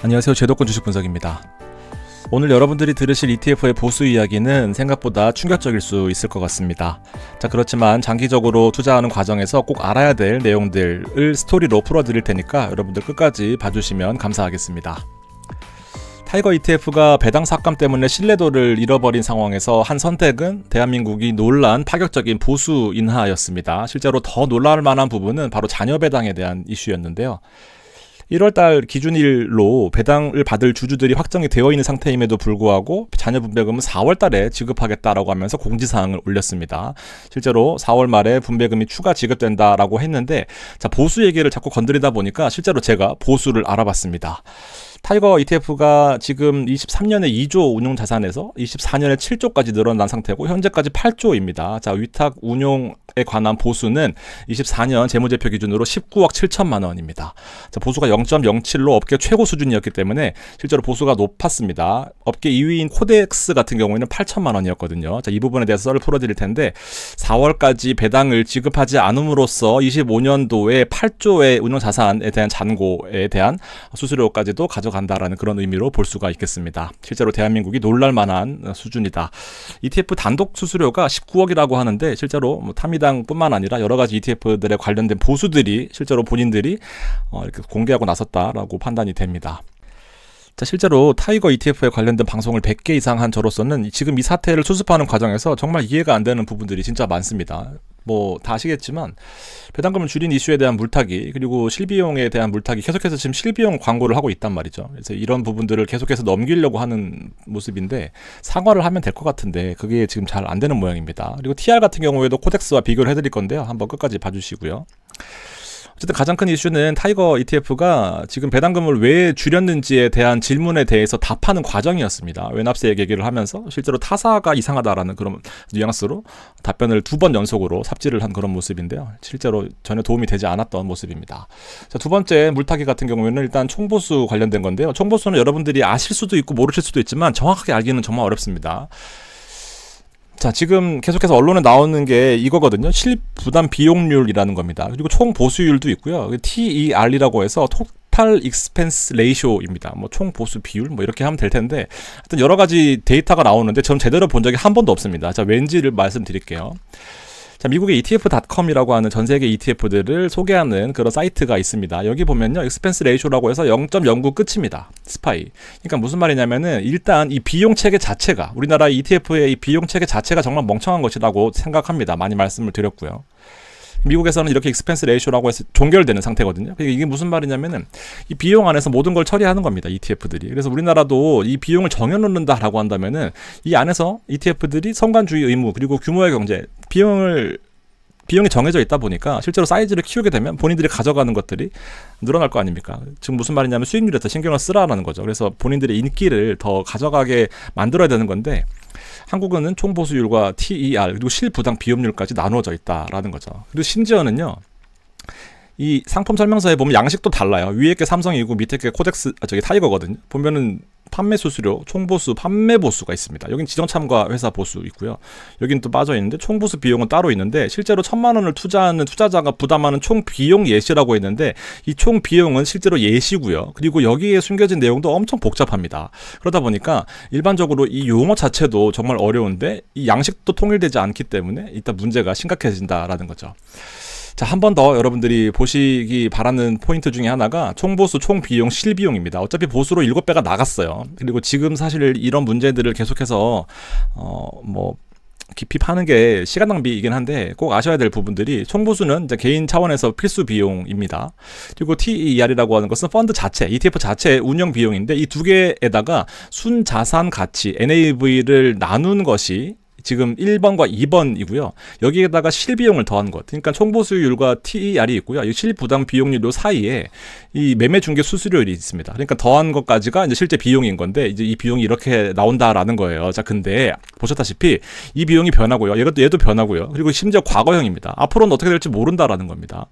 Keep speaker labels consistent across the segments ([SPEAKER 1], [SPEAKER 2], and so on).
[SPEAKER 1] 안녕하세요. 제도권 주식 분석입니다. 오늘 여러분들이 들으실 ETF의 보수 이야기는 생각보다 충격적일 수 있을 것 같습니다. 자, 그렇지만 장기적으로 투자하는 과정에서 꼭 알아야 될 내용들을 스토리로 풀어드릴 테니까 여러분들 끝까지 봐주시면 감사하겠습니다. 타이거 ETF가 배당 삭감 때문에 신뢰도를 잃어버린 상황에서 한 선택은 대한민국이 놀란 파격적인 보수 인하였습니다. 실제로 더 놀랄 만한 부분은 바로 자녀 배당에 대한 이슈였는데요. 1월달 기준일로 배당을 받을 주주들이 확정이 되어 있는 상태임에도 불구하고 자녀 분배금은 4월달에 지급하겠다라고 하면서 공지사항을 올렸습니다. 실제로 4월 말에 분배금이 추가 지급된다라고 했는데, 자, 보수 얘기를 자꾸 건드리다 보니까 실제로 제가 보수를 알아봤습니다. 타이거 ETF가 지금 23년에 2조 운용 자산에서 24년에 7조까지 늘어난 상태고 현재까지 8조입니다. 자, 위탁 운용에 관한 보수는 24년 재무제표 기준으로 19억 7천만 원입니다. 자, 보수가 0.07로 업계 최고 수준이었기 때문에 실제로 보수가 높았습니다. 업계 2위인 코덱스 같은 경우에는 8천만 원이었거든요. 자, 이 부분에 대해서 썰을 풀어드릴 텐데, 4월까지 배당을 지급하지 않음으로써 25년도에 8조의 운용 자산에 대한 잔고에 대한 수수료까지도 가져간다라는 그런 의미로 볼 수가 있겠습니다. 실제로 대한민국이 놀랄 만한 수준이다. ETF 단독 수수료가 19억이라고 하는데 실제로 타미당 뿐만 아니라 여러 가지 ETF들에 관련된 보수들이 실제로 본인들이 이렇게 공개하고 나섰다라고 판단이 됩니다. 자, 실제로 타이거 ETF에 관련된 방송을 100개 이상 한 저로서는 지금 이 사태를 수습하는 과정에서 정말 이해가 안 되는 부분들이 진짜 많습니다. 뭐 다 아시겠지만 배당금을 줄인 이슈에 대한 물타기, 그리고 실비용에 대한 물타기, 계속해서 지금 실비용 광고를 하고 있단 말이죠. 그래서 이런 부분들을 계속해서 넘기려고 하는 모습인데 사과를 하면 될 것 같은데 그게 지금 잘 안 되는 모양입니다. 그리고 TR 같은 경우에도 코덱스와 비교를 해드릴 건데요. 한번 끝까지 봐주시고요. 어쨌든 가장 큰 이슈는 타이거 ETF가 지금 배당금을 왜 줄였는지에 대한 질문에 대해서 답하는 과정이었습니다. 외납세 얘기를 하면서 실제로 타사가 이상하다라는 그런 뉘앙스로 답변을 2번 연속으로 삽질을 한 그런 모습인데요. 실제로 전혀 도움이 되지 않았던 모습입니다. 자, 두 번째 물타기 같은 경우에는 일단 총보수 관련된 건데요. 총보수는 여러분들이 아실 수도 있고 모르실 수도 있지만 정확하게 알기는 정말 어렵습니다. 자, 지금 계속해서 언론에 나오는 게 이거거든요. 실부담 비용률이라는 겁니다. 그리고 총 보수율도 있고요. TER이라고 해서 토탈 익스펜스 레이쇼입니다. 뭐 총 보수 비율 뭐 이렇게 하면 될 텐데 하여튼 여러 가지 데이터가 나오는데 저는 제대로 본 적이 한 번도 없습니다. 자, 왠지를 말씀드릴게요. 자, 미국의 ETF.com이라고 하는 전 세계 ETF들을 소개하는 그런 사이트가 있습니다. 여기 보면요, 익스펜스 레이쇼라고 해서 0.09 끝입니다. 스파이. 그러니까 무슨 말이냐면은 일단 이 비용 체계 자체가, 우리나라 ETF의 이 비용 체계 자체가 정말 멍청한 것이라고 생각합니다. 많이 말씀을 드렸고요. 미국에서는 이렇게 익스펜스 레이쇼라고 해서 종결되는 상태거든요. 그러니까 이게 무슨 말이냐면은 이 비용 안에서 모든 걸 처리하는 겁니다. ETF들이. 그래서 우리나라도 이 비용을 정해놓는다라고 한다면은 이 안에서 ETF들이 성관주의 의무, 그리고 규모의 경제, 비용이 정해져 있다 보니까 실제로 사이즈를 키우게 되면 본인들이 가져가는 것들이 늘어날 거 아닙니까? 지금 무슨 말이냐면 수익률에 더 신경을 쓰라는 거죠. 그래서 본인들의 인기를 더 가져가게 만들어야 되는 건데 한국은 총보수율과 TER 그리고 실부담 비용률까지 나누어져 있다라는 거죠. 그리고 심지어는요, 이 상품 설명서에 보면 양식도 달라요. 위에 게 삼성이고 밑에 게 코덱스, 타이거거든요. 보면은 판매 수수료, 총보수, 판매 보수가 있습니다. 여긴 지정참가 회사 보수 있고요. 여긴 또 빠져 있는데 총보수 비용은 따로 있는데 실제로 1,000만 원을 투자하는 투자자가 부담하는 총 비용 예시라고 했는데 이 총 비용은 실제로 예시고요. 그리고 여기에 숨겨진 내용도 엄청 복잡합니다. 그러다 보니까 일반적으로 이 용어 자체도 정말 어려운데 이 양식도 통일되지 않기 때문에 일단 문제가 심각해진다라는 거죠. 자, 한 번 더 여러분들이 보시기 바라는 포인트 중에 하나가 총보수, 총비용, 실비용입니다. 어차피 보수로 7배가 나갔어요. 그리고 지금 사실 이런 문제들을 계속해서 뭐 깊이 파는 게 시간 낭비이긴 한데 꼭 아셔야 될 부분들이, 총보수는 이제 개인 차원에서 필수 비용입니다. 그리고 TER이라고 하는 것은 펀드 자체, ETF 자체의 운영 비용인데 이 두 개에다가 순자산 가치, NAV를 나눈 것이 지금 1번과 2번이고요. 여기에다가 실비용을 더한 것. 그러니까 총보수율과 TER이 있고요. 이 실부담 비용률 사이에 이 매매 중개 수수료율이 있습니다. 그러니까 더한 것까지가 이제 실제 비용인 건데 이제 이 비용이 이렇게 나온다라는 거예요. 자, 근데 보셨다시피 이 비용이 변하고요. 얘도 변하고요. 그리고 심지어 과거형입니다. 앞으로는 어떻게 될지 모른다라는 겁니다.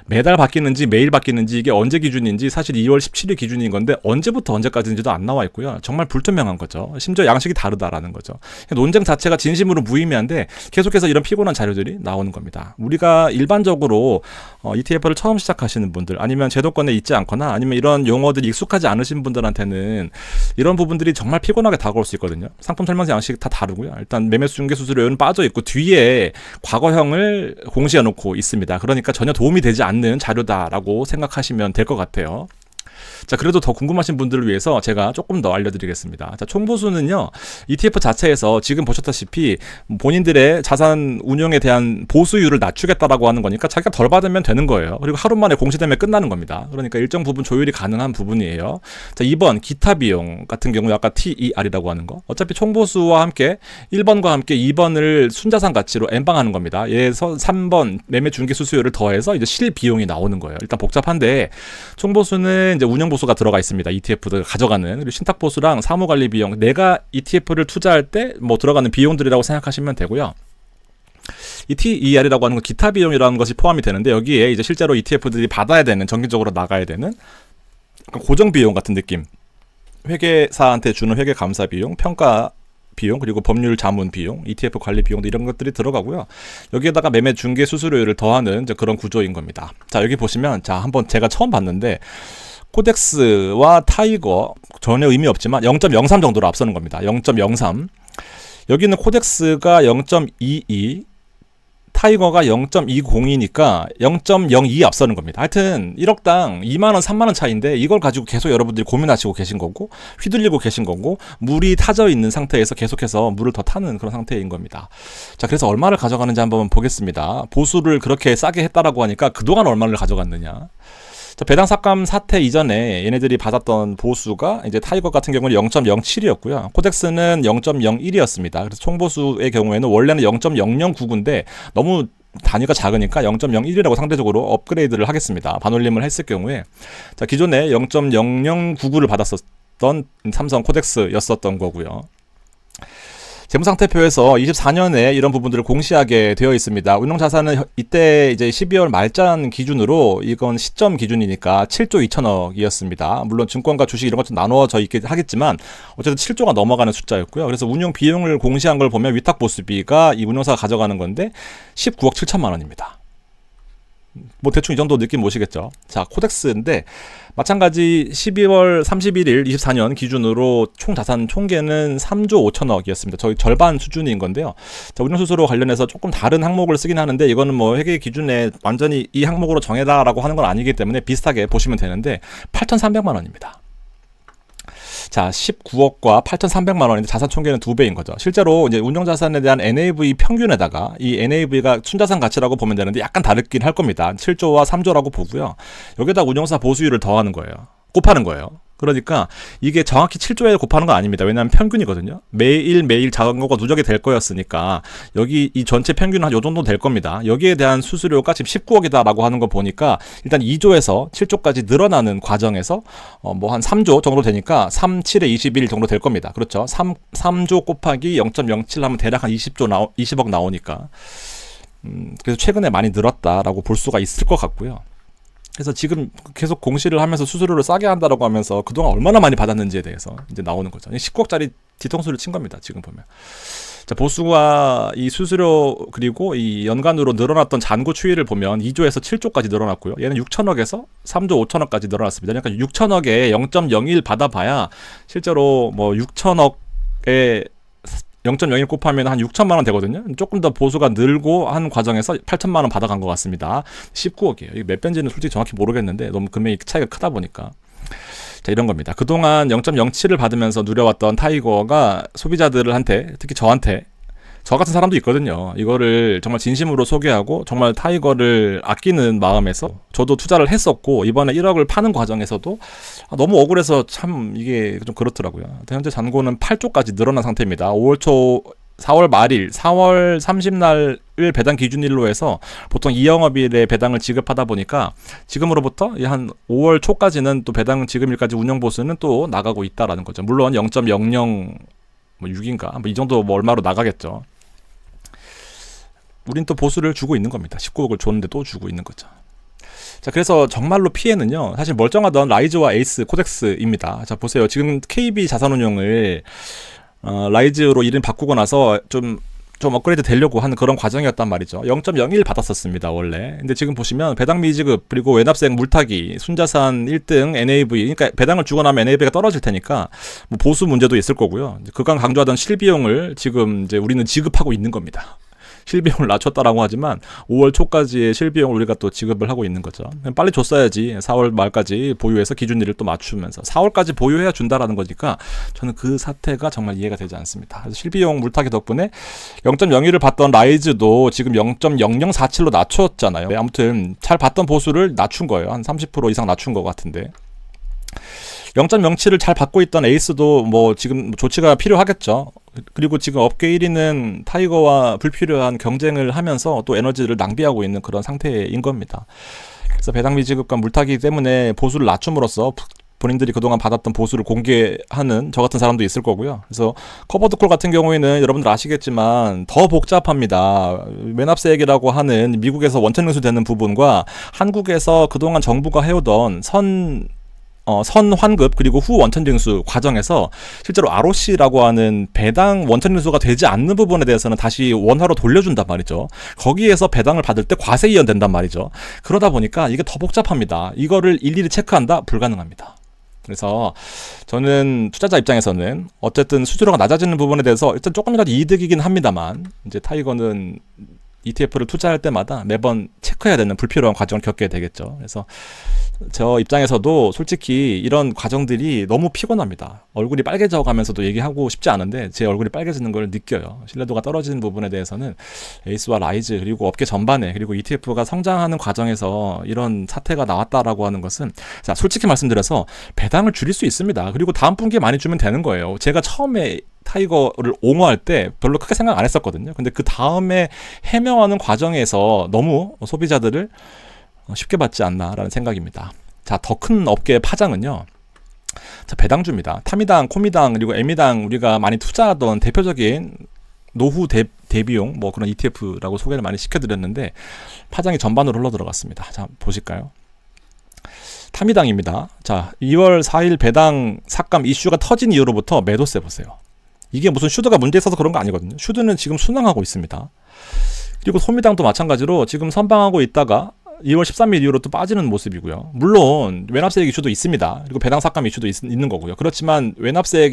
[SPEAKER 1] 매달 바뀌는지 매일 바뀌는지 이게 언제 기준인지 사실 2월 17일 기준인 건데 언제부터 언제까지인지도 안 나와 있고요. 정말 불투명한 거죠. 심지어 양식이 다르다라는 거죠. 논쟁 자체가 진심으로 무의미한데 계속해서 이런 피곤한 자료들이 나오는 겁니다. 우리가 일반적으로 ETF를 처음 시작하시는 분들, 아니면 제도권에 있지 않거나, 아니면 이런 용어들이 익숙하지 않으신 분들한테는 이런 부분들이 정말 피곤하게 다가올 수 있거든요. 상품 설명서 양식 다 다르고요. 일단 매매수 중개 수수료는 빠져 있고 뒤에 과거형을 공시해 놓고 있습니다. 그러니까 전혀 도움이 되지 않는 자료다라고 생각하시면 될 것 같아요. 자, 그래도 더 궁금하신 분들을 위해서 제가 조금 더 알려드리겠습니다. 자, 총보수는요, ETF 자체에서 지금 보셨다시피 본인들의 자산 운용에 대한 보수율을 낮추겠다라고 하는 거니까 자기가 덜 받으면 되는 거예요. 그리고 하루 만에 공시되면 끝나는 겁니다. 그러니까 일정 부분 조율이 가능한 부분이에요. 자, 2번 기타 비용 같은 경우 아까 TER이라고 하는 거. 어차피 총보수와 함께 1번과 함께 2번을 순자산 가치로 엠빵하는 겁니다. 얘에서 3번 매매 중개 수수료를 더해서 이제 실비용이 나오는 거예요. 일단 복잡한데 총보수는 이제 운영 보수가 들어가 있습니다. ETF들 가져가는. 그리고 신탁 보수랑 사무 관리 비용, 내가 ETF를 투자할 때 뭐 들어가는 비용들이라고 생각하시면 되고요. 이 TER이라고 하는 건 기타 비용이라는 것이 포함이 되는데, 여기에 이제 실제로 ETF들이 받아야 되는, 정기적으로 나가야 되는 고정 비용 같은 느낌. 회계사한테 주는 회계 감사 비용, 평가 비용, 그리고 법률 자문 비용, ETF 관리 비용도 이런 것들이 들어가고요. 여기에다가 매매 중개 수수료를 더하는 이제 그런 구조인 겁니다. 자, 여기 보시면, 자, 한번 제가 처음 봤는데 코덱스와 타이거 전혀 의미 없지만 0.03 정도로 앞서는 겁니다. 0.03. 여기는 코덱스가 0.22, 타이거가 0.20이니까 0.02 앞서는 겁니다. 하여튼 1억당 2만원, 3만원 차이인데 이걸 가지고 계속 여러분들이 고민하시고 계신 거고, 휘둘리고 계신 거고, 물이 타져 있는 상태에서 계속해서 물을 더 타는 그런 상태인 겁니다. 자, 그래서 얼마를 가져가는지 한번 보겠습니다. 보수를 그렇게 싸게 했다라고 하니까 그동안 얼마를 가져갔느냐. 자, 배당 삭감 사태 이전에 얘네들이 받았던 보수가 이제 타이거 같은 경우는 0.07이었고요. 코덱스는 0.01이었습니다. 그래서 총보수의 경우에는 원래는 0.0099인데 너무 단위가 작으니까 0.01이라고 상대적으로 업그레이드를 하겠습니다. 반올림을 했을 경우에. 자, 기존에 0.0099를 받았었던 삼성 코덱스였었던 거고요. 재무상태표에서 24년에 이런 부분들을 공시하게 되어 있습니다. 운용자산은 이때 이제 12월 말잔 기준으로, 이건 시점 기준이니까 7조 2천억이었습니다. 물론 증권과 주식 이런 것 좀 나누어져 있긴 하겠지만 어쨌든 7조가 넘어가는 숫자였고요. 그래서 운용 비용을 공시한 걸 보면 위탁보수비가 이 운용사가 가져가는 건데 19억 7천만 원입니다. 뭐 대충 이 정도 느낌 오시겠죠. 자, 코덱스인데 마찬가지 12월 31일 24년 기준으로 총 자산 총계는 3조 5천억이었습니다. 저희 절반 수준인 건데요. 자, 운용수수료 관련해서 조금 다른 항목을 쓰긴 하는데 이거는 뭐 회계 기준에 완전히 이 항목으로 정해다라고 하는 건 아니기 때문에 비슷하게 보시면 되는데 8,300만 원입니다. 자, 19억과 8,300만 원인데 자산 총계는 2배인 거죠. 실제로 이제 운용자산에 대한 NAV 평균에다가 이 NAV가 순자산 가치라고 보면 되는데 약간 다르긴 할 겁니다. 7조와 3조라고 보고요. 여기다 운용사 보수율을 더하는 거예요. 곱하는 거예요. 그러니까 이게 정확히 7조에 곱하는 건 아닙니다. 왜냐하면 평균이거든요. 매일 작은 거가 누적이 될 거였으니까 여기 이 전체 평균은 한 요 정도 될 겁니다. 여기에 대한 수수료가 지금 19억이다 라고 하는 거 보니까 일단 2조에서 7조까지 늘어나는 과정에서 뭐 한 3조 정도 되니까 3, 7에 21 정도 될 겁니다. 그렇죠. 3조 곱하기 0.07 하면 대략 한 20억 나오니까 그래서 최근에 많이 늘었다라고 볼 수가 있을 것 같고요. 그래서 지금 계속 공시를 하면서 수수료를 싸게 한다라고 하면서 그동안 얼마나 많이 받았는지에 대해서 이제 나오는 거죠. 19억짜리 뒤통수를 친 겁니다. 지금 보면. 자, 보수와 이 수수료 그리고 이 연간으로 늘어났던 잔고 추이를 보면 2조에서 7조까지 늘어났고요. 얘는 6천억에서 3조 5천억까지 늘어났습니다. 그러니까 6천억에 0.01 받아봐야 실제로 뭐 6천억에 0.01 곱하면 한 6천만 원 되거든요. 조금 더 보수가 늘고 한 과정에서 8천만 원 받아간 것 같습니다. 19억이에요. 이게 몇 배인지는 솔직히 정확히 모르겠는데 너무 금액이 차이가 크다 보니까. 자, 이런 겁니다. 그동안 0.07을 받으면서 누려왔던 타이거가 소비자들한테, 특히 저한테, 저 같은 사람도 있거든요. 이거를 정말 진심으로 소개하고 정말 타이거를 아끼는 마음에서 저도 투자를 했었고 이번에 1억을 파는 과정에서도 너무 억울해서 참 이게 좀 그렇더라고요. 현재 잔고는 8조까지 늘어난 상태입니다. 5월 초 4월 말일, 4월 30날을 배당 기준일로 해서 보통 2영업일에 배당을 지급하다 보니까 지금으로부터 한 5월 초까지는 또 배당 지급일까지 운영보수는 또 나가고 있다라는 거죠. 물론 0.06인가 뭐 이 정도 뭐 얼마로 나가겠죠. 우린 또 보수를 주고 있는 겁니다. 19억을 줬는데 또 주고 있는 거죠. 자, 그래서 정말로 피해는요, 사실 멀쩡하던 라이즈와 에이스, 코덱스입니다. 자, 보세요. 지금 KB 자산운용을 라이즈로 이름 바꾸고 나서 좀 좀 업그레이드 되려고 하는 그런 과정이었단 말이죠. 0.01 받았었습니다 원래. 근데 지금 보시면 배당 미지급 그리고 외납세액 물타기 순자산 1등 NAV, 그러니까 배당을 주고 나면 NAV가 떨어질 테니까 뭐 보수 문제도 있을 거고요. 그간 강조하던 실비용을 지금 이제 우리는 지급하고 있는 겁니다. 실비용을 낮췄다라고 하지만 5월 초까지의 실비용을 우리가 또 지급을 하고 있는 거죠. 빨리 줬어야지. 4월 말까지 보유해서 기준일을 또 맞추면서 4월까지 보유해야 준다라는 거니까 저는 그 사태가 정말 이해가 되지 않습니다. 그래서 실비용 물타기 덕분에 0.01을 받던 라이즈도 지금 0.0047로 낮췄잖아요. 아무튼 잘 받던 보수를 낮춘 거예요. 한 30% 이상 낮춘 것 같은데 0.07을 잘 받고 있던 에이스도 뭐 지금 조치가 필요하겠죠. 그리고 지금 업계 1위는 타이거와 불필요한 경쟁을 하면서 또 에너지를 낭비하고 있는 그런 상태인 겁니다. 그래서 배당 미지급과 물타기 때문에 보수를 낮춤으로써 본인들이 그동안 받았던 보수를 공개하는 저 같은 사람도 있을 거고요. 그래서 커버드콜 같은 경우에는 여러분들 아시겠지만 더 복잡합니다. 외납세액이라고 하는 미국에서 원천 인수되는 부분과 한국에서 그동안 정부가 해오던 선환급 그리고 후 원천징수 과정에서 실제로 ROC라고 하는 배당 원천징수가 되지 않는 부분에 대해서는 다시 원화로 돌려준단 말이죠. 거기에서 배당을 받을 때 과세 이연된단 말이죠. 그러다 보니까 이게 더 복잡합니다. 이거를 일일이 체크한다? 불가능합니다. 그래서 저는 투자자 입장에서는 어쨌든 수수료가 낮아지는 부분에 대해서 일단 조금이라도 이득이긴 합니다만 이제 타이거는 ETF를 투자할 때마다 매번 체크해야 되는 불필요한 과정을 겪게 되겠죠. 그래서 저 입장에서도 솔직히 이런 과정들이 너무 피곤합니다. 얼굴이 빨개져 가면서도 얘기하고 싶지 않은데 제 얼굴이 빨개지는 걸 느껴요. 신뢰도가 떨어지는 부분에 대해서는 에이스와 라이즈 그리고 업계 전반에 그리고 ETF가 성장하는 과정에서 이런 사태가 나왔다라고 하는 것은 자 솔직히 말씀드려서 배당을 줄일 수 있습니다. 그리고 다음 분기에 많이 주면 되는 거예요. 제가 처음에 타이거를 옹호할 때 별로 크게 생각 안 했었거든요. 근데 그 다음에 해명하는 과정에서 너무 소비자들을 쉽게 받지 않나라는 생각입니다. 자, 더 큰 업계의 파장은요. 자, 배당주입니다. 타미당, 코미당, 그리고 에미당 우리가 많이 투자하던 대표적인 노후 대비용 뭐 그런 ETF라고 소개를 많이 시켜드렸는데 파장이 전반으로 흘러 들어갔습니다. 자, 보실까요? 타미당입니다. 자, 2월 4일 배당 삭감 이슈가 터진 이후로부터 매도세 보세요. 이게 무슨 슈드가 문제 있어서 그런 거 아니거든요. 슈드는 지금 순항하고 있습니다. 그리고 소미당도 마찬가지로 지금 선방하고 있다가 2월 13일 이후로 또 빠지는 모습이고요. 물론 외납세액 이슈도 있습니다. 그리고 배당 삭감 이슈도 있는 거고요. 그렇지만 외납세액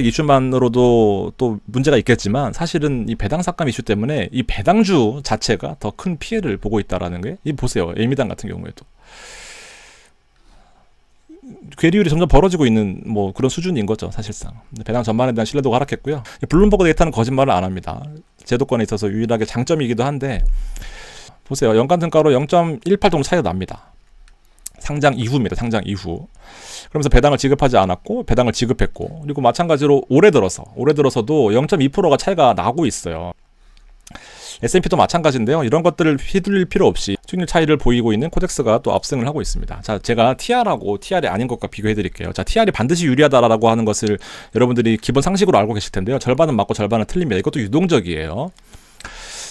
[SPEAKER 1] 이슈만으로도 또 문제가 있겠지만 사실은 이 배당 삭감 이슈 때문에 이 배당주 자체가 더 큰 피해를 보고 있다라는 게 이 보세요. 에미당 같은 경우에도 괴리율이 점점 벌어지고 있는 뭐 그런 수준인 거죠. 사실상 배당 전반에 대한 신뢰도가 하락했고요. 블룸버그 데이터는 거짓말을 안 합니다. 제도권에 있어서 유일하게 장점이기도 한데 보세요. 연간 등가로 0.18 정도 차이가 납니다. 상장 이후입니다. 상장 이후. 그러면서 배당을 지급하지 않았고 배당을 지급했고 그리고 마찬가지로 올해 들어서도 0.2%가 차이가 나고 있어요. S&P도 마찬가지인데요. 이런 것들을 휘둘릴 필요 없이 수익률 차이를 보이고 있는 코덱스가 또 압승을 하고 있습니다. 자, 제가 TR하고 TR이 아닌 것과 비교해 드릴게요. 자, TR이 반드시 유리하다라고 하는 것을 여러분들이 기본 상식으로 알고 계실 텐데요. 절반은 맞고 절반은 틀립니다. 이것도 유동적이에요.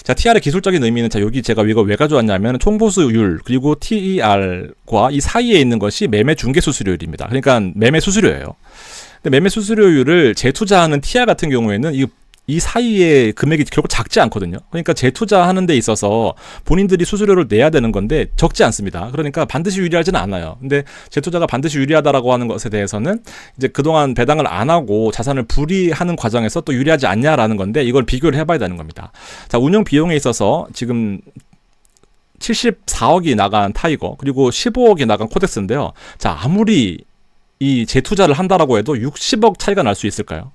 [SPEAKER 1] 자, TR의 기술적인 의미는 자, 여기 제가 이거 왜 가져왔냐면 총보수율 그리고 TER과 이 사이에 있는 것이 매매 중개 수수료율입니다. 그러니까 매매 수수료예요. 근데 매매 수수료율을 재투자하는 TR 같은 경우에는 이 사이의 금액이 결국 작지 않거든요. 그러니까 재투자하는 데 있어서 본인들이 수수료를 내야 되는 건데 적지 않습니다. 그러니까 반드시 유리하지는 않아요. 근데 재투자가 반드시 유리하다라고 하는 것에 대해서는 이제 그동안 배당을 안 하고 자산을 불이하는 과정에서 또 유리하지 않냐라는 건데 이걸 비교를 해봐야 되는 겁니다. 자, 운영 비용에 있어서 지금 74억이 나간 타이거 그리고 15억이 나간 코덱스인데요. 자, 아무리 이 재투자를 한다라고 해도 60억 차이가 날 수 있을까요?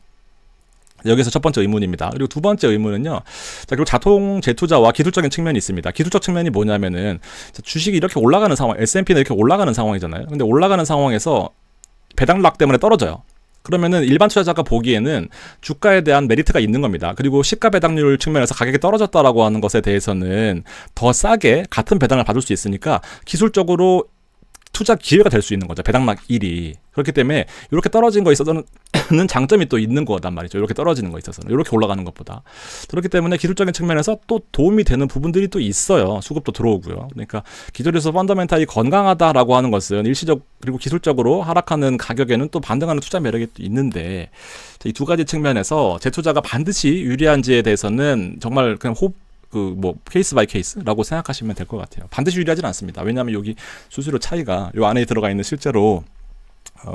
[SPEAKER 1] 여기서 첫 번째 의문입니다. 그리고 두 번째 의문은요. 자, 그리고 자통 재투자와 기술적인 측면이 있습니다. 기술적 측면이 뭐냐면은 주식이 이렇게 올라가는 상황, S&P는 이렇게 올라가는 상황이잖아요. 근데 올라가는 상황에서 배당락 때문에 떨어져요. 그러면은 일반 투자자가 보기에는 주가에 대한 메리트가 있는 겁니다. 그리고 시가 배당률 측면에서 가격이 떨어졌다라고 하는 것에 대해서는 더 싸게 같은 배당을 받을 수 있으니까 기술적으로 투자 기회가 될 수 있는 거죠. 배당락 1이. 그렇기 때문에 이렇게 떨어진 거에 있어서는 장점이 또 있는 거단 말이죠. 이렇게 떨어지는 거에 있어서는. 이렇게 올라가는 것보다. 그렇기 때문에 기술적인 측면에서 또 도움이 되는 부분들이 또 있어요. 수급도 들어오고요. 그러니까 기술에서 펀더멘탈이 건강하다라고 하는 것은 일시적 그리고 기술적으로 하락하는 가격에는 또 반등하는 투자 매력이 또 있는데 이 두 가지 측면에서 재투자가 반드시 유리한지에 대해서는 정말 그냥 케이스 바이 케이스라고 생각하시면 될 것 같아요. 반드시 유리하진 않습니다. 왜냐하면 여기 수수료 차이가 요 안에 들어가 있는 실제로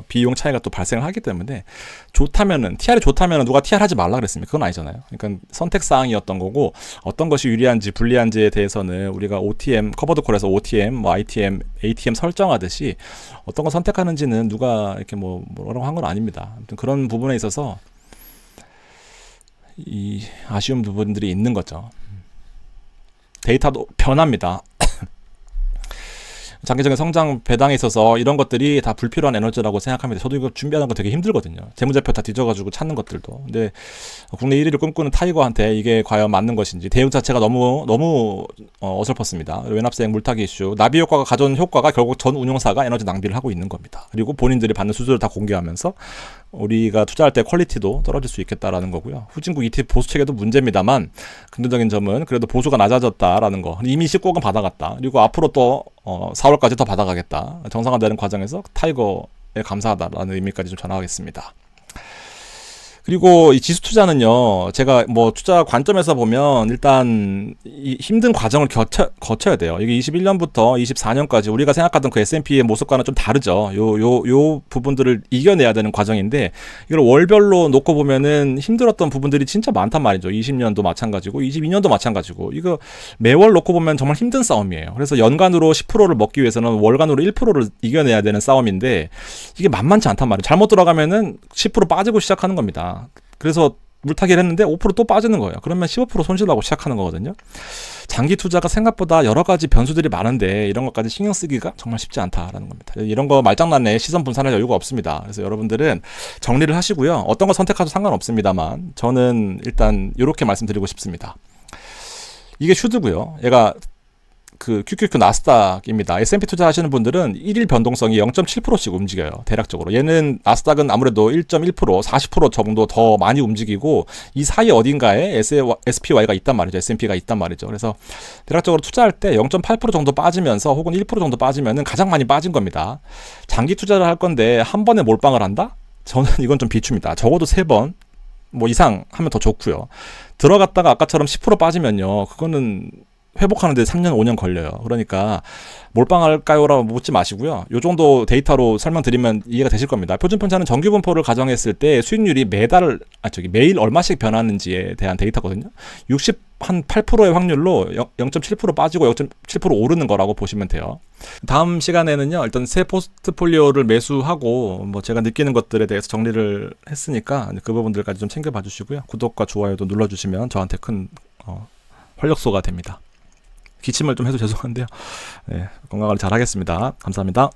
[SPEAKER 1] 비용 차이가 또 발생을 하기 때문에 좋다면은 TR이 좋다면은 누가 TR 하지 말라 그랬습니까? 그건 아니잖아요. 그러니까 선택 사항이었던 거고 어떤 것이 유리한지 불리한지에 대해서는 우리가 OTM 커버드 콜에서 OTM, ITM, ATM 설정하듯이 어떤 거 선택하는지는 누가 이렇게 뭐라고 한 건 아닙니다. 아무튼 그런 부분에 있어서 이 아쉬운 부분들이 있는 거죠. 데이터도 변합니다. 장기적인 성장 배당에 있어서 이런 것들이 다 불필요한 에너지라고 생각합니다. 저도 이거 준비하는 거 되게 힘들거든요. 재무제표 다 뒤져가지고 찾는 것들도. 근데 국내 1위를 꿈꾸는 타이거한테 이게 과연 맞는 것인지 대응 자체가 너무 어설펐습니다. 외납세액 물타기 이슈, 나비 효과가 가져온 효과가 결국 전 운용사가 에너지 낭비를 하고 있는 겁니다. 그리고 본인들이 받는 수수료를 다 공개하면서 우리가 투자할 때 퀄리티도 떨어질 수 있겠다라는 거고요. 후진국 ETF 보수 체계도 문제입니다만 긍정적인 점은 그래도 보수가 낮아졌다라는 거. 이미 19억은 받아갔다. 그리고 앞으로 또 4월까지 더 받아가겠다. 정상화되는 과정에서 타이거에 감사하다라는 의미까지 좀 전하겠습니다. 그리고 이 지수 투자는요, 제가 투자 관점에서 보면 일단 이 힘든 과정을 거쳐야 돼요. 이게 21년부터 24년까지 우리가 생각하던 그 S&P의 모습과는 좀 다르죠. 요 부분들을 이겨내야 되는 과정인데 이걸 월별로 놓고 보면은 힘들었던 부분들이 진짜 많단 말이죠. 20년도 마찬가지고 22년도 마찬가지고 이거 매월 놓고 보면 정말 힘든 싸움이에요. 그래서 연간으로 10%를 먹기 위해서는 월간으로 1%를 이겨내야 되는 싸움인데 이게 만만치 않단 말이에요. 잘못 들어가면은 10% 빠지고 시작하는 겁니다. 그래서 물타기를 했는데 5% 또 빠지는 거예요. 그러면 15% 손실하고 시작하는 거거든요. 장기 투자가 생각보다 여러 가지 변수들이 많은데 이런 것까지 신경 쓰기가 정말 쉽지 않다라는 겁니다. 이런 거 말장난에 시선 분산할 여유가 없습니다. 그래서 여러분들은 정리를 하시고요. 어떤 거 선택하셔도 상관없습니다만 저는 일단 이렇게 말씀드리고 싶습니다. 이게 슈드고요. 얘가 그 QQQ 나스닥입니다. S&P 투자하시는 분들은 1일 변동성이 0.7%씩 움직여요. 대략적으로. 얘는 나스닥은 아무래도 1.1%, 40% 정도 더 많이 움직이고 이 사이 어딘가에 SPY가 있단 말이죠. S&P가 있단 말이죠. 그래서 대략적으로 투자할 때 0.8% 정도 빠지면서 혹은 1% 정도 빠지면은 가장 많이 빠진 겁니다. 장기 투자를 할 건데 한 번에 몰빵을 한다? 저는 이건 좀 비추입니다. 적어도 3번 이상 하면 더 좋고요. 들어갔다가 아까처럼 10% 빠지면요. 그거는 회복하는데 3년, 5년 걸려요. 그러니까 몰빵할까요? 라고 묻지 마시고요. 요 정도 데이터로 설명드리면 이해가 되실 겁니다. 표준편차는 정규분포를 가정했을 때 수익률이 매일 얼마씩 변하는지에 대한 데이터거든요. 68%의 확률로 0.7% 빠지고 0.7% 오르는 거라고 보시면 돼요. 다음 시간에는요. 일단 새 포트폴리오를 매수하고 제가 느끼는 것들에 대해서 정리를 했으니까 그 부분들까지 좀 챙겨봐 주시고요. 구독과 좋아요도 눌러주시면 저한테 큰 활력소가 됩니다. 기침을 좀 해서 죄송한데요. 네, 건강관리 잘 하겠습니다. 감사합니다.